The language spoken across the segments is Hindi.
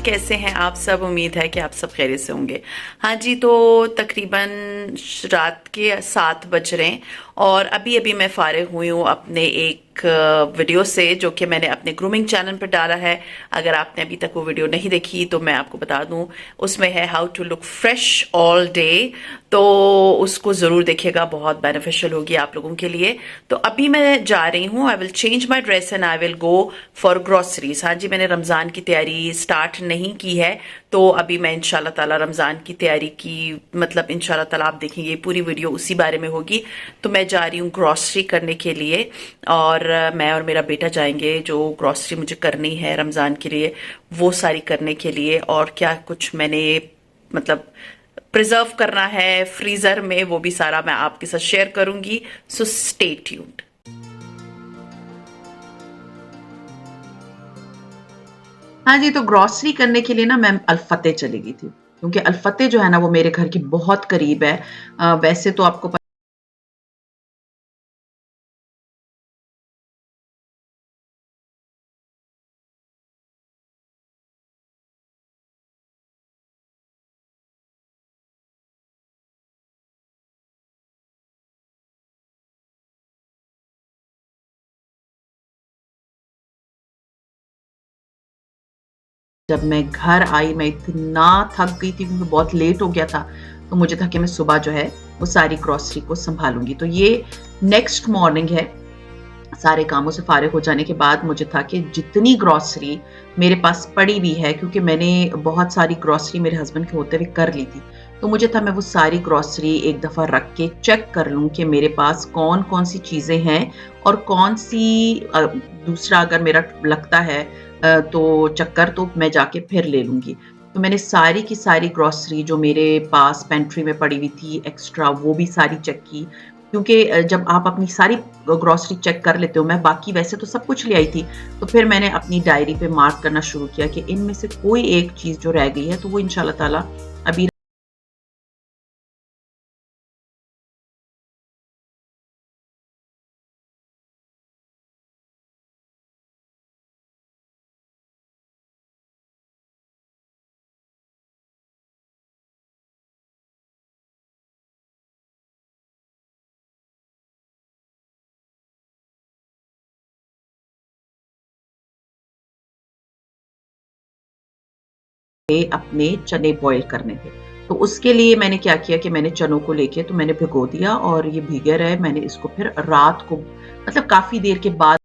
कैसे हैं आप सब? उम्मीद है कि आप सब खैरियत से होंगे। हाँ जी, तो तकरीबन रात के 7 बज रहे हैं और अभी अभी मैं फारिग हुई हूँ अपने एक वीडियो से जो कि मैंने अपने ग्रूमिंग चैनल पर डाला है। अगर आपने अभी तक वो वीडियो नहीं देखी तो मैं आपको बता दूं, उसमें है how to look fresh all day. तो उसको ज़रूर देखिएगा, बहुत बेनिफिशियल होगी आप लोगों के लिए। तो अभी मैं जा रही हूँ, I will change my dress and I will go for groceries. हाँ जी, मैंने रमज़ान की तैयारी स्टार्ट नहीं की है, तो अभी मैं इंशाल्लाह ताला रमज़ान की तैयारी की, मतलब इंशाल्लाह ताला आप देखेंगे पूरी वीडियो उसी बारे में होगी। तो मैं जा रही हूँ ग्रोसरी करने के लिए और मैं और मेरा बेटा जाएंगे। जो ग्रोसरी मुझे करनी है रमज़ान के लिए वो सारी करने के लिए, और क्या कुछ मैंने मतलब प्रिजर्व करना है फ्रीजर में वो भी सारा मैं आपके साथ शेयर करूंगी। So stay tuned. हाँ जी, तो ग्रोसरी करने के लिए ना मैं अल-फतेह चली गई थी, क्योंकि अल-फतेह जो है ना वो मेरे घर के बहुत करीब है। वैसे तो आपको जब मैं घर आई मैं इतना थक गई थी क्योंकि बहुत लेट हो गया था, तो मुझे था कि मैं सुबह जो है वो सारी ग्रोसरी को सँभालूँगी। तो ये नेक्स्ट मॉर्निंग है, सारे कामों से फारिग हो जाने के बाद मुझे था कि जितनी ग्रोसरी मेरे पास पड़ी हुई है, क्योंकि मैंने बहुत सारी ग्रोसरी मेरे हस्बैंड के होते हुए कर ली थी। तो मुझे था मैं वो सारी ग्रोसरी एक दफ़ा रख के चेक कर लूँ कि मेरे पास कौन-कौन सी चीज़ें हैं और कौन-सी दूसरा अगर मेरा लगता है तो चक्कर तो मैं जाके फिर ले लूँगी। तो मैंने सारी की सारी ग्रोसरी जो मेरे पास पेंट्री में पड़ी हुई थी एक्स्ट्रा वो भी सारी चेक की। क्योंकि जब आप अपनी सारी ग्रोसरी चेक कर लेते हो, मैं बाकी वैसे तो सब कुछ ले आई थी, तो फिर मैंने अपनी डायरी पे मार्क करना शुरू किया कि इनमें से कोई एक चीज़ जो रह गई है, तो वो इंशाल्लाह ताला अभी अपने चने बॉयल करने थे। तो उसके लिए मैंने क्या किया कि मैंने चनों को लेके तो मैंने भिगो दिया और ये भीगे रहे। मैंने इसको फिर रात को मतलब काफ़ी देर के बाद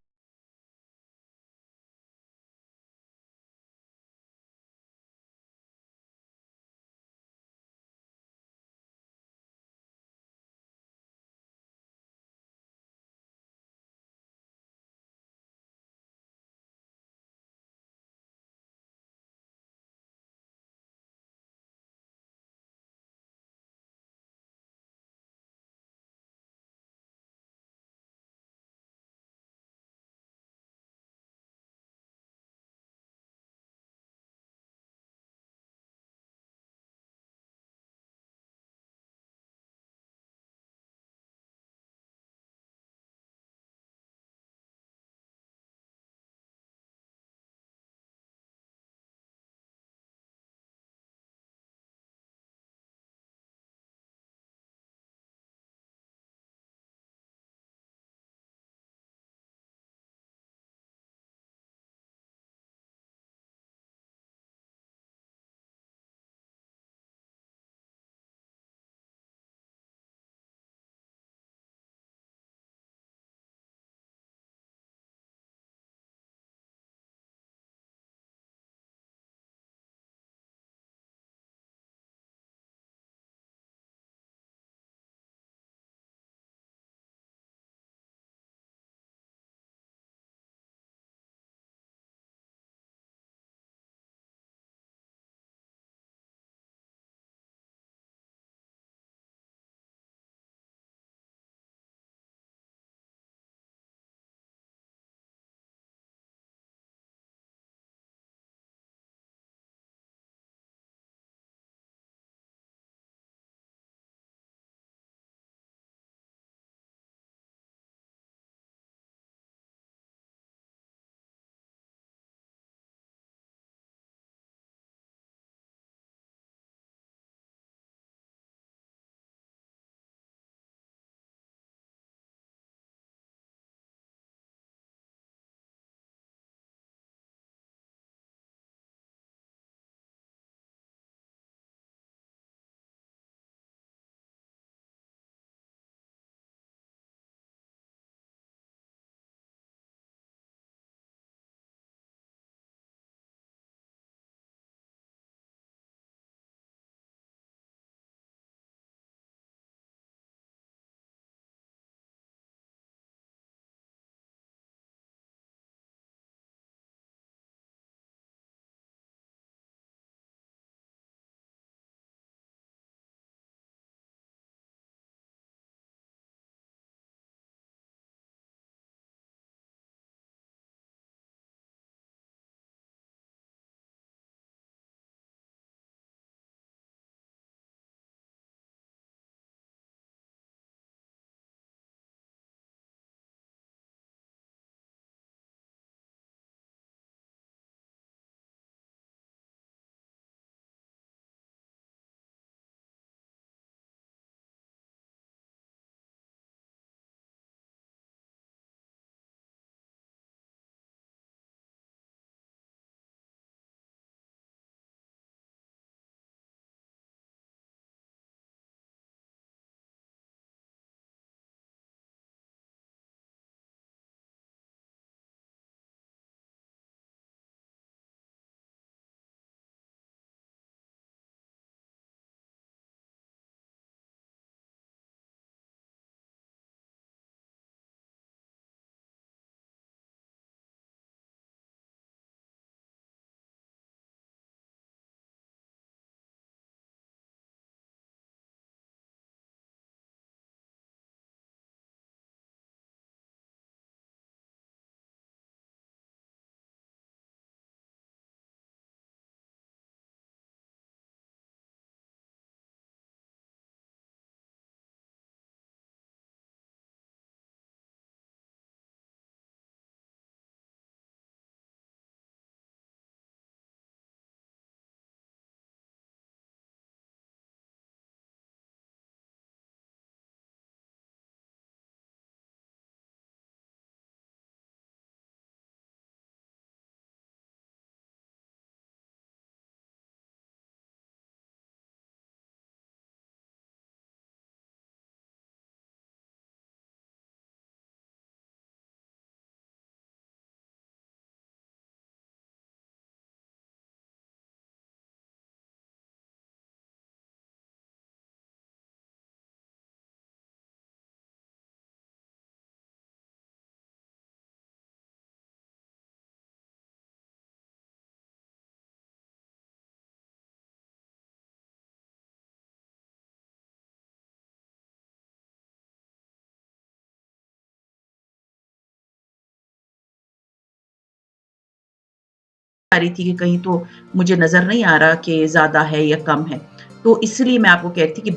रही थी कि कहीं तो मुझे नज़र नहीं आ रहा कि ज़्यादा है या कम है। तो इसलिए मैं आपको कह रही थी कि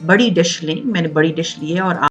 बड़ी डिश लें, मैंने बड़ी डिश ली है और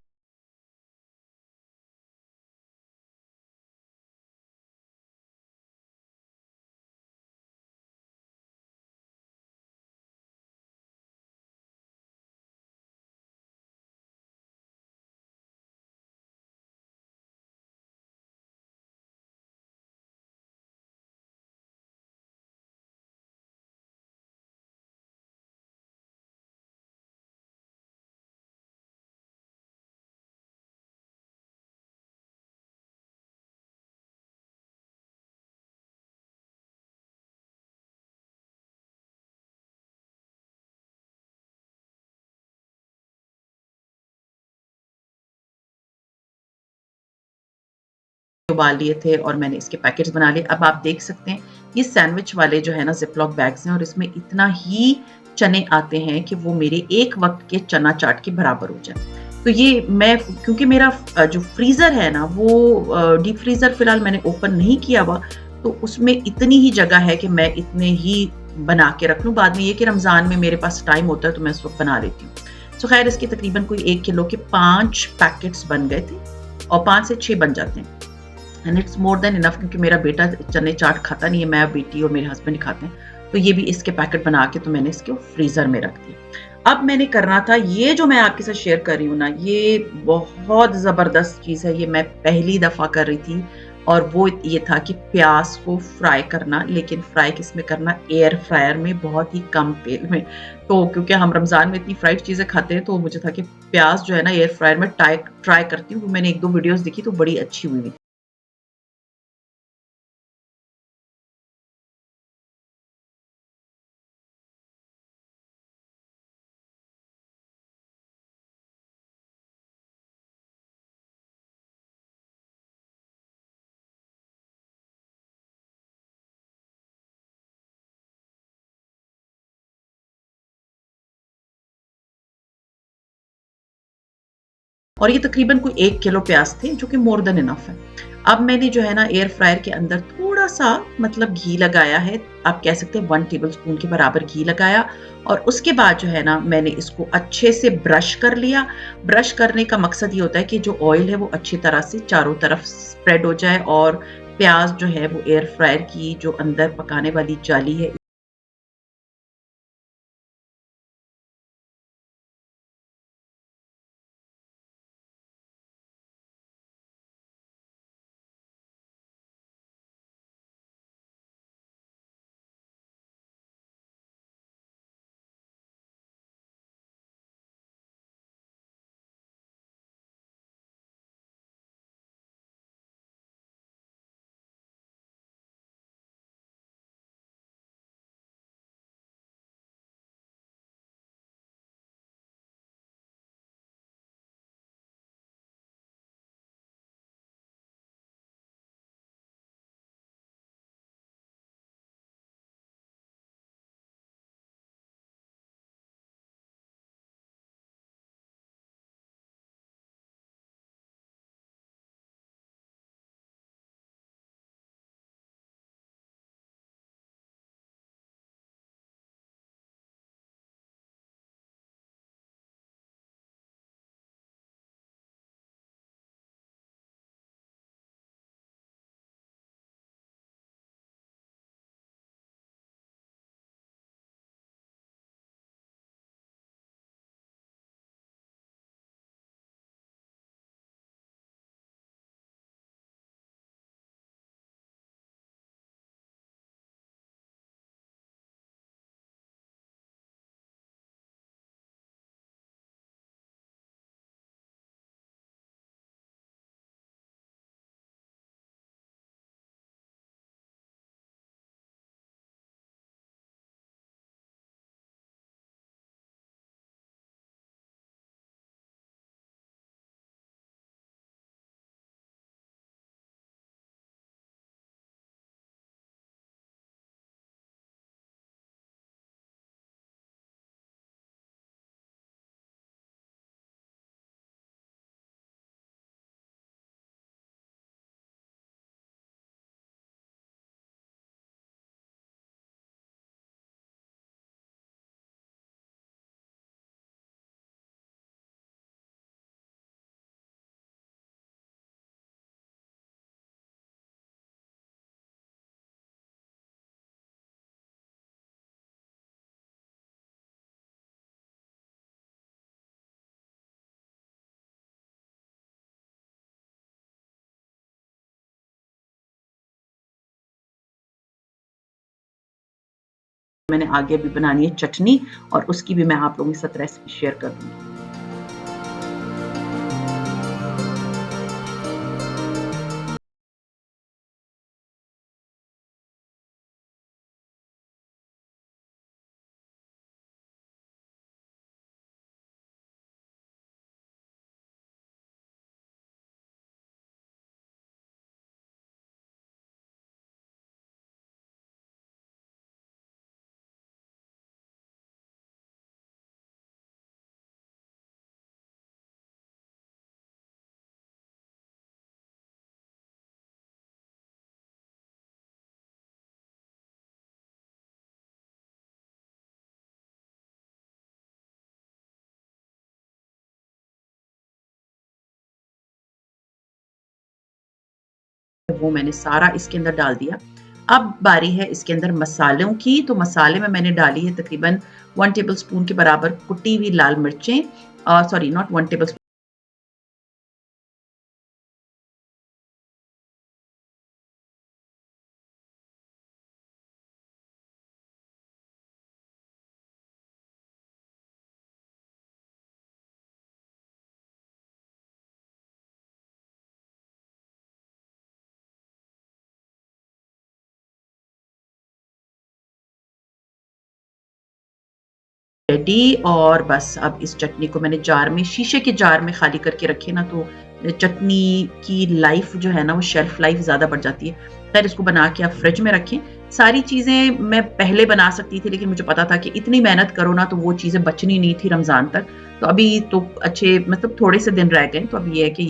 उबाल लिए थे और मैंने इसके पैकेट्स बना लिए। अब आप देख सकते हैं ये सैंडविच वाले जो है ना ज़िप-लॉक बैग्स हैं और इसमें इतना ही चने आते हैं कि वो मेरे एक वक़्त के चना चाट के बराबर हो जाए। तो ये मैं क्योंकि मेरा जो फ्रीज़र है ना वो डीप फ्रीज़र फ़िलहाल मैंने ओपन नहीं किया हुआ, तो उसमें इतनी ही जगह है कि मैं इतने ही बना के रख लूँ। बाद में ये कि रमज़ान में मेरे पास टाइम होता है तो मैं उस वक़्त बना लेती हूँ। सो ख़ैर इसके तकरीबन कोई 1 किलो के 5 पैकेट्स बन गए थे और 5 से 6 बन जाते हैं। And it's more than enough क्योंकि मेरा बेटा चने चाट खाता नहीं है, मैं बेटी और मेरे हस्बैंड ही खाते हैं। तो ये भी इसके पैकेट बना के तो मैंने इसको फ्रीज़र में रख दिया। अब मैंने करना था ये जो मैं आपके साथ शेयर कर रही हूँ ना, ये बहुत ज़बरदस्त चीज़ है, ये मैं पहली दफ़ा कर रही थी और वो ये था कि प्याज़ को फ्राई करना, लेकिन फ्राई किसमें करना? एयर फ्रायर में बहुत ही कम तेल में। तो क्योंकि हम रमज़ान में इतनी फ्राइड चीज़ें खाते हैं, तो मुझे था कि प्याज़ जो है ना एयर फ्रायर में ट्राई करती हूँ। मैंने 1-2 वीडियोज़ देखी तो बड़ी अच्छी हुई थी। और ये तकरीबन कोई 1 किलो प्याज़ थे जो कि मोर देन इनफ है। अब मैंने जो है ना एयर फ्रायर के अंदर थोड़ा-सा मतलब घी लगाया है, आप कह सकते हैं 1 टेबलस्पून के बराबर घी लगाया और उसके बाद जो है ना मैंने इसको अच्छे से ब्रश कर लिया। ब्रश करने का मकसद ये होता है कि जो ऑयल है वो अच्छी तरह से चारों तरफ स्प्रेड हो जाए और प्याज़ जो है वो एयर फ्रायर की जो अंदर पकाने वाली जाली है मैंने आगे अभी बनानी है चटनी और उसकी भी मैं आप लोगों के साथ रेसिपी शेयर कर दूँगी। वो मैंने सारा इसके अंदर डाल दिया। अब बारी है इसके अंदर मसालों की, तो मसाले में मैंने डाली है तकरीबन 1 टेबलस्पून के बराबर कुटी हुई लाल मिर्चें, सॉरी नॉट 1 टेबलस्पून, रेडी। और बस अब इस चटनी को मैंने जार में, शीशे के जार में खाली करके रखे ना, तो चटनी की लाइफ जो है ना वो शेल्फ लाइफ ज़्यादा बढ़ जाती है। खैर इसको बना के आप फ्रिज में रखें। सारी चीज़ें मैं पहले बना सकती थी, लेकिन मुझे पता था कि इतनी मेहनत करो ना तो वो चीज़ें बचनी नहीं थी रमज़ान तक। तो अभी तो अच्छे मतलब थोड़े से दिन रह गए, तो अब ये है कि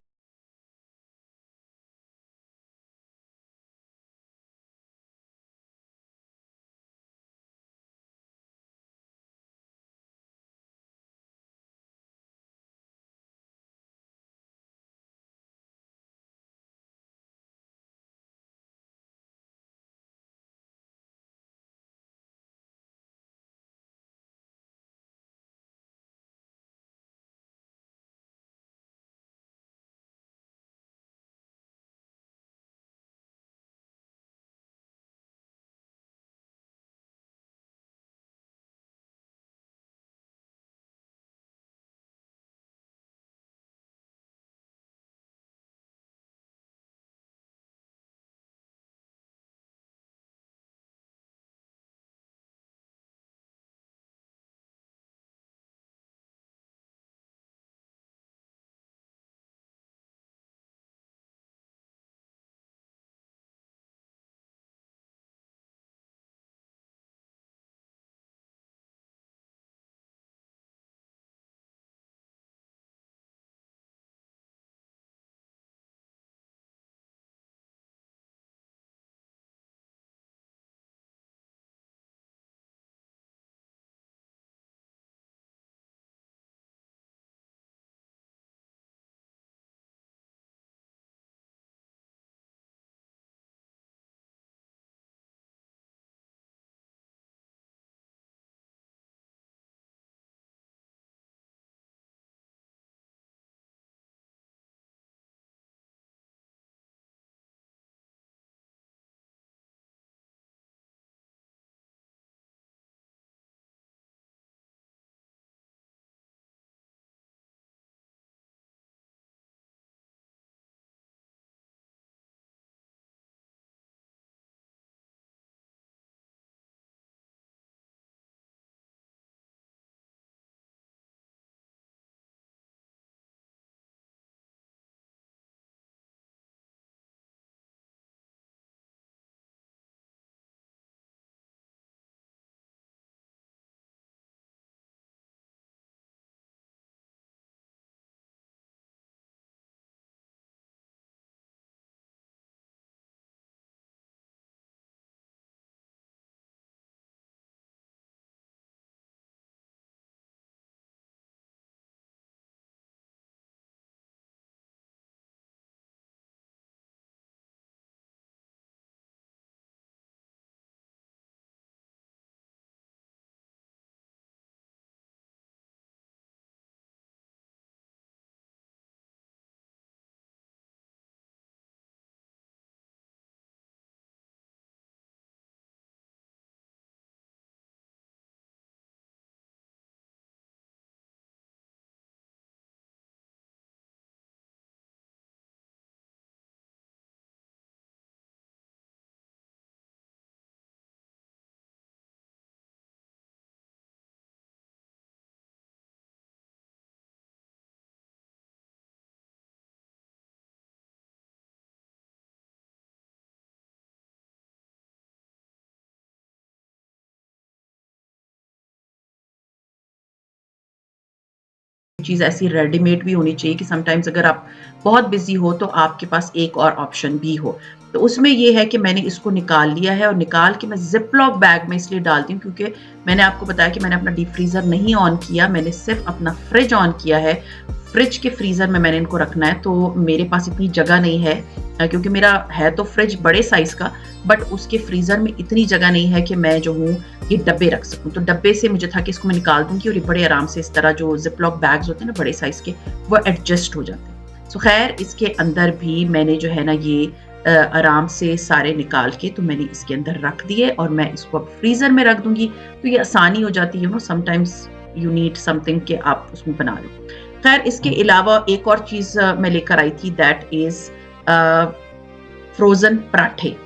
चीज़ ऐसी रेडीमेड भी होनी चाहिए कि समटाइम्स अगर आप बहुत बिजी हो तो आपके पास एक और ऑप्शन भी हो। तो उसमें ये है कि मैंने इसको निकाल लिया है और निकाल के मैं ज़िप-लॉक बैग में इसलिए डालती हूँ क्योंकि मैंने आपको बताया कि मैंने अपना डीप फ्रीज़र नहीं ऑन किया, मैंने सिर्फ़ अपना फ्रिज ऑन किया है। फ्रिज के फ्रीज़र में मैंने इनको रखना है, तो मेरे पास इतनी जगह नहीं है क्योंकि मेरा है तो फ्रिज बड़े साइज़ का, बट उसके फ्रीज़र में इतनी जगह नहीं है कि मैं जो हूँ ये डब्बे रख सकूँ। तो डब्बे से मुझे था कि इसको मैं निकाल दूँगी और ये बड़े आराम से इस तरह जो ज़िप-लॉक बैग्स होते हैं ना बड़े साइज़ के, वो एडजस्ट हो जाते हैं। सो ख़ैर इसके अंदर भी मैंने जो है ना ये आराम से सारे निकाल के तो मैंने इसके अंदर रख दिए और मैं इसको अब फ्रीज़र में रख दूँगी, तो ये आसानी हो जाती है, you know sometimes you need something कि आप उसमें बना लो। ख़ैर इसके अलावा एक और चीज़ मैं लेकर आई थी, दैट इज़ फ्रोज़न पराठे।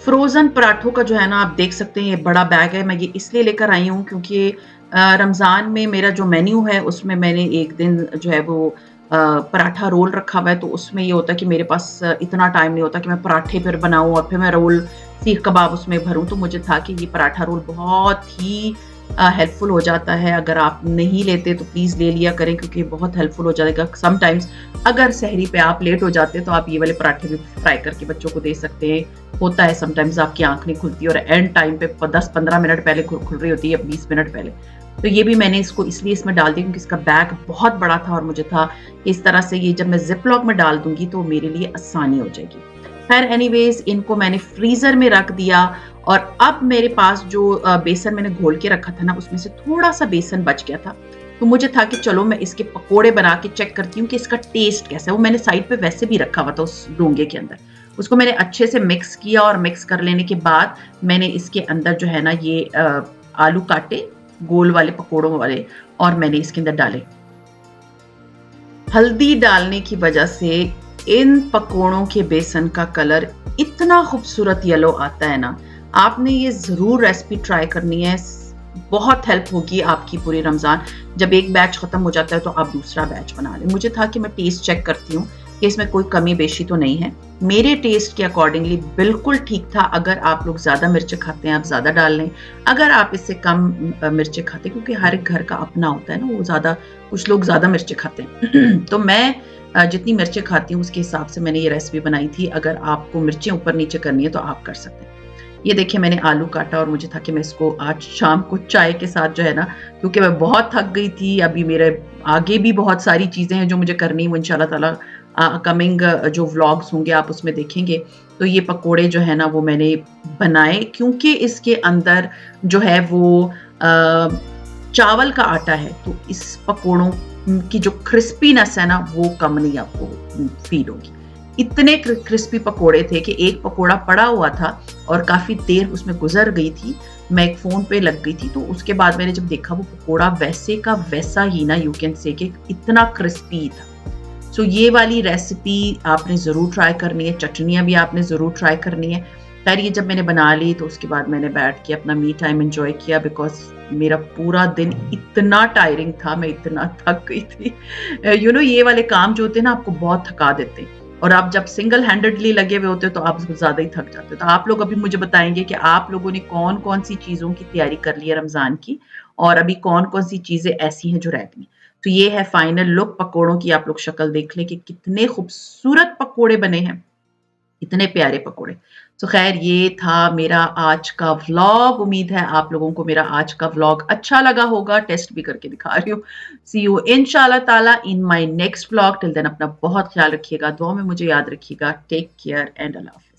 फ्रोज़न पराठों का जो है ना आप देख सकते हैं ये बड़ा बैग है, मैं ये इसलिए लेकर आई हूँ क्योंकि रमज़ान में मेरा जो मेन्यू है उसमें मैंने एक दिन जो है वो पराठा रोल रखा हुआ है, तो उसमें ये होता है कि मेरे पास इतना टाइम नहीं होता कि मैं पराठे फिर बनाऊँ और फिर मैं रोल सीख कबाब उसमें भरूँ। तो मुझे था कि ये पराठा रोल बहुत ही हेल्पफुल हो जाता है। अगर आप नहीं लेते तो प्लीज़ ले लिया करें क्योंकि बहुत हेल्पफुल हो जाएगा। समटाइम्स अगर सहरी पे आप लेट हो जाते हैं तो आप ये वाले पराठे भी फ्राई करके बच्चों को दे सकते हैं। होता है समटाइम्स आपकी आँख नहीं खुलती और एंड टाइम पे 10-15 मिनट पहले खुल रही होती है या 20 मिनट पहले। तो ये भी मैंने इसको इसलिए इसमें डाल दिया क्योंकि इसका बैग बहुत बड़ा था और मुझे था इस तरह से ये जब मैं ज़िप-लॉक में डाल दूँगी तो मेरे लिए आसानी हो जाएगी। ख़ैर एनीवेज़ इनको मैंने फ्रीज़र में रख दिया और अब मेरे पास जो बेसन मैंने घोल के रखा था ना उसमें से थोड़ा-सा बेसन बच गया था। तो मुझे था कि चलो मैं इसके पकोड़े बना के चेक करती हूँ कि इसका टेस्ट कैसा है। वो मैंने साइड पे वैसे भी रखा हुआ था उस डोंगे के अंदर। उसको मैंने अच्छे से मिक्स किया और मिक्स कर लेने के बाद मैंने इसके अंदर जो है ना ये आलू काटे गोल वाले पकोड़ों वाले और मैंने इसके अंदर डाले। हल्दी डालने की वजह से इन पकोड़ों के बेसन का कलर इतना खूबसूरत येलो आता है ना, आपने ये ज़रूर रेसिपी ट्राई करनी है। बहुत हेल्प होगी आपकी पूरी रमज़ान। जब एक बैच ख़त्म हो जाता है तो आप दूसरा बैच बना लें। मुझे था कि मैं टेस्ट चेक करती हूँ कि इसमें कोई कमी बेशी तो नहीं है। मेरे टेस्ट के अकॉर्डिंगली बिल्कुल ठीक था। अगर आप लोग ज़्यादा मिर्च खाते हैं, आप ज़्यादा डाल लें। अगर आप इससे कम मिर्चें खाते हैं क्योंकि हर एक घर का अपना होता है ना, वो ज़्यादा कुछ लोग ज़्यादा मिर्चें खाते हैं। तो मैं जितनी मिर्चें खाती हूँ उसके हिसाब से मैंने ये रेसिपी बनाई थी। अगर आपको मिर्चें ऊपर-नीचे करनी है तो आप कर सकते हैं। ये देखिए मैंने आलू काटा और मुझे था कि मैं इसको आज शाम को चाय के साथ जो है ना, क्योंकि मैं बहुत थक गई थी, अभी मेरे आगे भी बहुत सारी चीज़ें हैं जो मुझे करनी है, वो इंशाल्लाह ताला कमिंग जो व्लॉग्स होंगे आप उसमें देखेंगे। तो ये पकोड़े जो है ना वो मैंने बनाए क्योंकि इसके अंदर जो है वो चावल का आटा है, तो इस पकोड़ों की जो क्रिस्पीनेस है ना वो कम नहीं आपको फ़ील होगी। इतने क्रिस्पी पकोड़े थे कि एक पकोड़ा पड़ा हुआ था और काफ़ी देर उसमें गुज़र गई थी। मैं एक फ़ोन पे लग गई थी, तो उसके बाद मैंने जब देखा वो पकोड़ा वैसे का वैसा ही ना, यू कैन से कि इतना क्रिस्पी था। सो ये वाली रेसिपी आपने ज़रूर ट्राई करनी है, चटनियाँ भी आपने ज़रूर ट्राई करनी है। ख़ैर ये जब मैंने बना ली तो उसके बाद मैंने बैठ के अपना मी टाइम एन्जॉय किया बिकॉज़ मेरा पूरा दिन इतना टायरिंग था, मैं इतना थक गई थी। यू नो ये वाले काम जो होते हैं ना आपको बहुत थका देते हैं और आप जब सिंगल हैंडेडली लगे हुए होते हो तो आप ज़्यादा ही थक जाते हो। तो आप लोग अभी मुझे बताएँगे कि आप लोगों ने कौन-कौन सी चीज़ों की तैयारी कर ली है रमज़ान की और अभी कौन-कौन सी चीज़ें ऐसी हैं जो रह गई। तो ये है फाइनल लुक पकोड़ों की, आप लोग शक्ल देख लें कि कितने खूबसूरत पकोड़े बने हैं, इतने प्यारे पकोड़े। तो ख़ैर ये था मेरा आज का व्लॉग, उम्मीद है आप लोगों को मेरा आज का व्लॉग अच्छा लगा होगा, टेस्ट भी करके दिखा रही हूँ। सी यू इंशाल्लाह ताला in my next vlog, till then अपना बहुत ख़्याल रखिएगा, दुआ में मुझे याद रखिएगा। टेक केयर एंड अल्लाह हाफ़िज़।